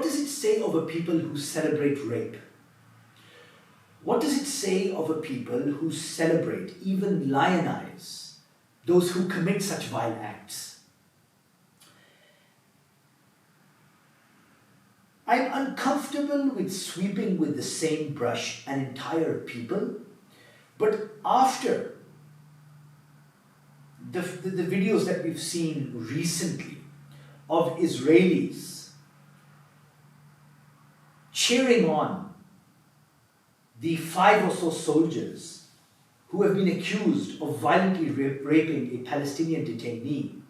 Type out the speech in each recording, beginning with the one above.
does it say of a people who celebrate rape? What does it say of a people who celebrate, even lionize, those who commit such vile acts? I'm uncomfortable with sweeping with the same brush an entire people, but after the videos that we've seen recently of Israelis cheering on the 5 or so soldiers who have been accused of violently raping a Palestinian detainee,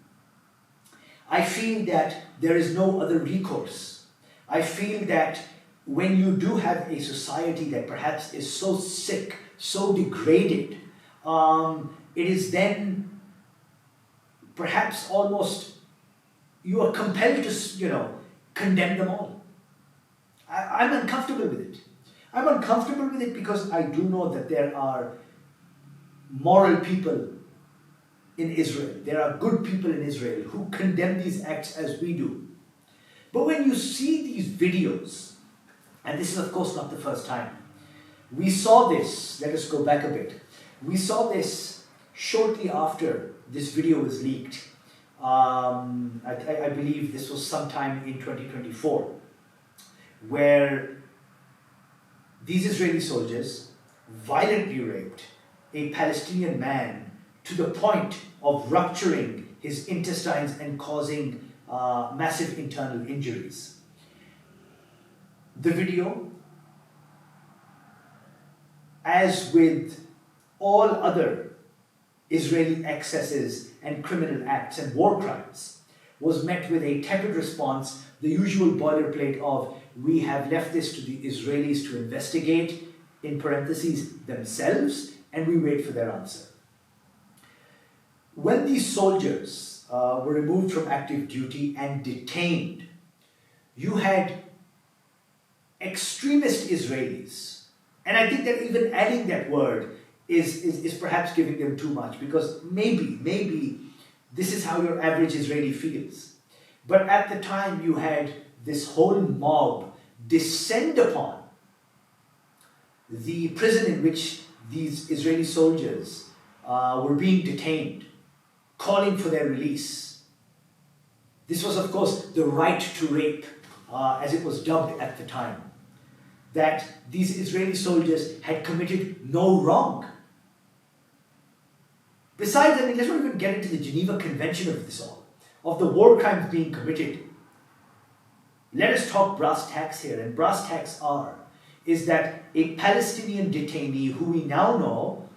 I feel that there is no other recourse. I feel that when you do have a society that perhaps is so sick, so degraded, it is then perhaps almost you are compelled to, condemn them all. I'm uncomfortable with it. I'm uncomfortable with it because I do know that there are moral people in Israel. There are good people in Israel who condemn these acts as we do. But when you see these videos, and this is of course not the first time, we saw this, let us go back a bit. We saw this shortly after this video was leaked. I believe this was sometime in 2024, where these Israeli soldiers violently raped a Palestinian man to the point of rupturing his intestines and causing massive internal injuries. The video, as with all other Israeli excesses and criminal acts and war crimes, was met with a tepid response, the usual boilerplate of, we have left this to the Israelis to investigate, in parentheses, themselves, and we wait for their answer. When these soldiers were removed from active duty and detained, you had extremist Israelis, and I think that even adding that word is perhaps giving them too much, because maybe this is how your average Israeli feels. But at the time you had this whole mob descend upon the prison in which these Israeli soldiers were being detained, calling for their release. This was, of course, the right to rape, as it was dubbed at the time, that these Israeli soldiers had committed no wrong. Besides, let's not even get into the Geneva Convention of this all, of the war crimes being committed. Let us talk brass tacks here, and brass tacks is that a Palestinian detainee who we now know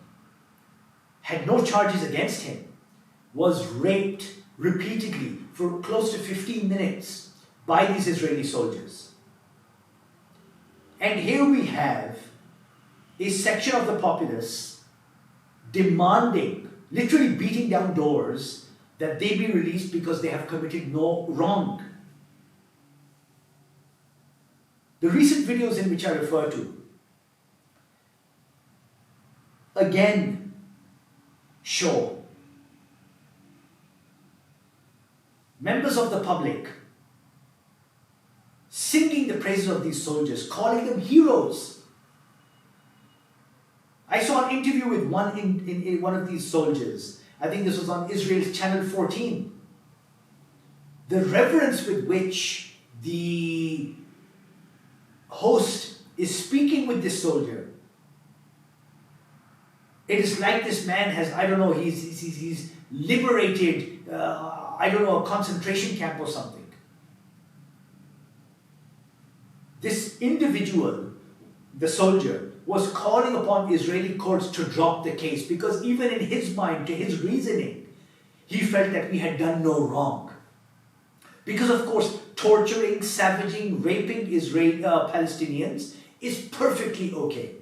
had no charges against him was raped repeatedly for close to 15 minutes by these Israeli soldiers. And here we have a section of the populace demanding, literally beating down doors, that they be released because they have committed no wrong. The recent videos in which I refer to, again, show members of the public singing the praises of these soldiers, calling them heroes. I saw an interview with one of these soldiers. I think this was on Israel's Channel 14. The reverence with which the host is speaking with this soldier. It is like this man has, he's liberated, a concentration camp or something. This individual, the soldier, was calling upon Israeli courts to drop the case because even in his mind, to his reasoning, he felt that we had done no wrong. Because of course, torturing, savaging, raping Palestinians is perfectly okay.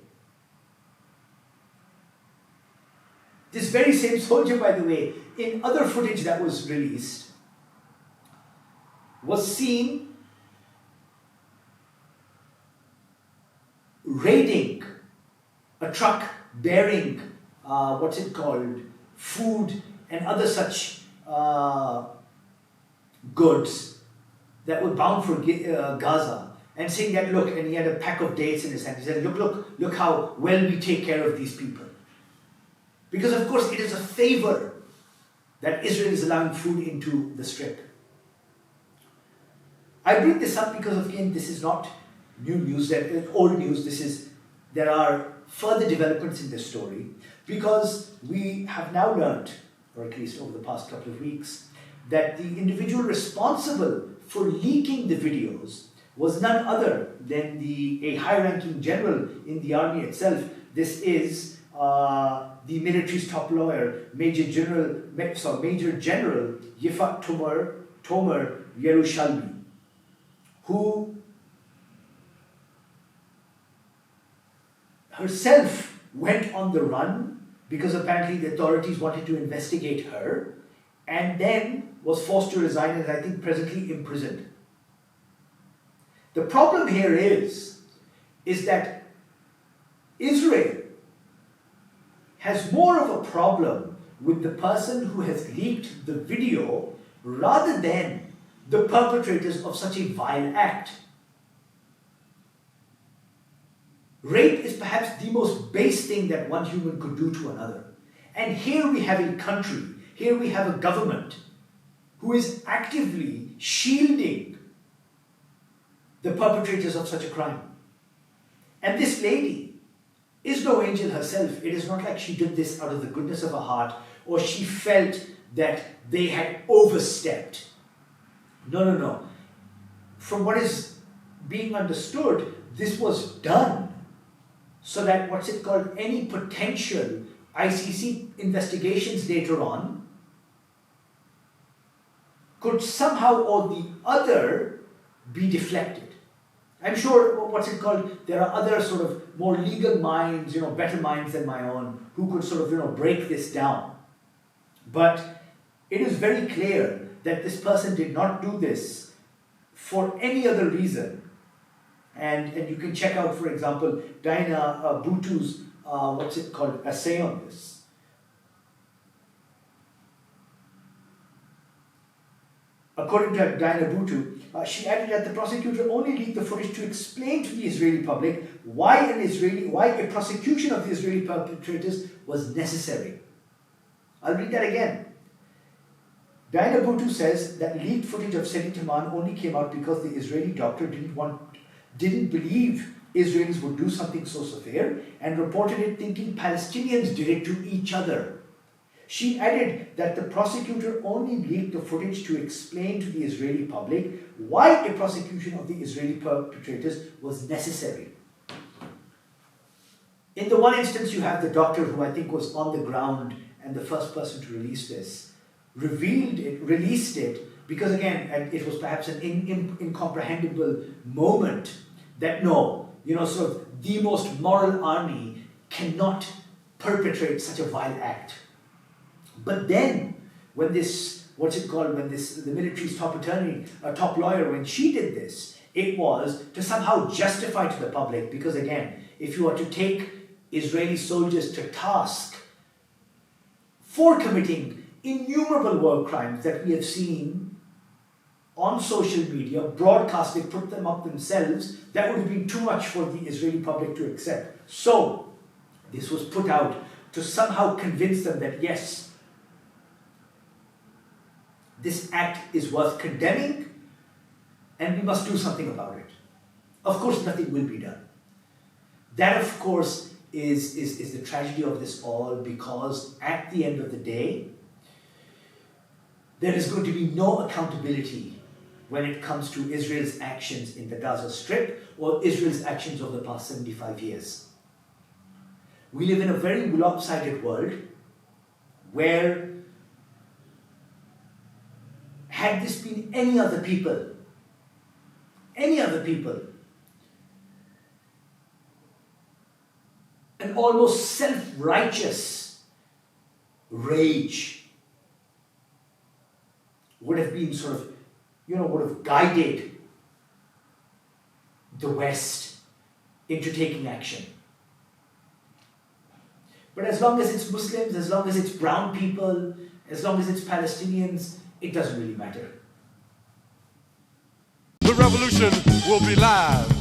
This very same soldier, by the way, in other footage that was released, was seen raiding a truck bearing, food and other such goods that were bound for Gaza, and saying that, look, and he had a pack of dates in his hand. He said, look how well we take care of these people. Because of course it is a favor that Israel is allowing food into the Strip. I bring this up because, again, this is not new news, old news. There are further developments in this story, because we have now learned, or at least over the past couple of weeks, that the individual responsible for leaking the videos was none other than a high-ranking general in the army itself. This is the military's top lawyer, Major General Yifat Tomer Yerushalmi, who herself went on the run because apparently the authorities wanted to investigate her, and then was forced to resign and is, I think, presently imprisoned. The problem here is that Israel has more of a problem with the person who has leaked the video rather than the perpetrators of such a vile act. Rape is perhaps the most base thing that one human could do to another. And here we have a country, here we have a government who is actively shielding the perpetrators of such a crime. And this lady is no angel herself. It is not like she did this out of the goodness of her heart, or she felt that they had overstepped. No. From what is being understood, this was done so that any potential ICC investigations later on could somehow or the other be deflected. I'm sure, there are other sort of more legal minds, better minds than my own, who could break this down. But it is very clear that this person did not do this for any other reason. And you can check out, for example, Diana Butu's, essay on this. According to Diana Butu, she added that the prosecutor only leaked the footage to explain to the Israeli public why a prosecution of the Israeli perpetrators was necessary. I'll read that again. Diana Butu says that leaked footage of Sedi Taman only came out because the Israeli doctor didn't believe Israelis would do something so severe, and reported it thinking Palestinians did it to each other. She added that the prosecutor only leaked the footage to explain to the Israeli public why a prosecution of the Israeli perpetrators was necessary. In the one instance, you have the doctor who I think was on the ground and the first person to release this, released it, because again, it was perhaps an incomprehensible moment that the most moral army cannot perpetrate such a vile act. But then, when the military's top lawyer, when she did this, it was to somehow justify to the public, because again, if you are to take Israeli soldiers to task for committing innumerable war crimes that we have seen on social media, broadcasted, put them up themselves, that would have been too much for the Israeli public to accept. So, this was put out to somehow convince them that yes, this act is worth condemning and we must do something about it. Of course, nothing will be done. That, of course, is the tragedy of this all, because at the end of the day, there is going to be no accountability when it comes to Israel's actions in the Gaza Strip or Israel's actions over the past 75 years. We live in a very lopsided world where, had this been any other people, an almost self-righteous rage would have been would have guided the West into taking action. But as long as it's Muslims, as long as it's brown people, as long as it's Palestinians, it doesn't really matter. revolution will be live.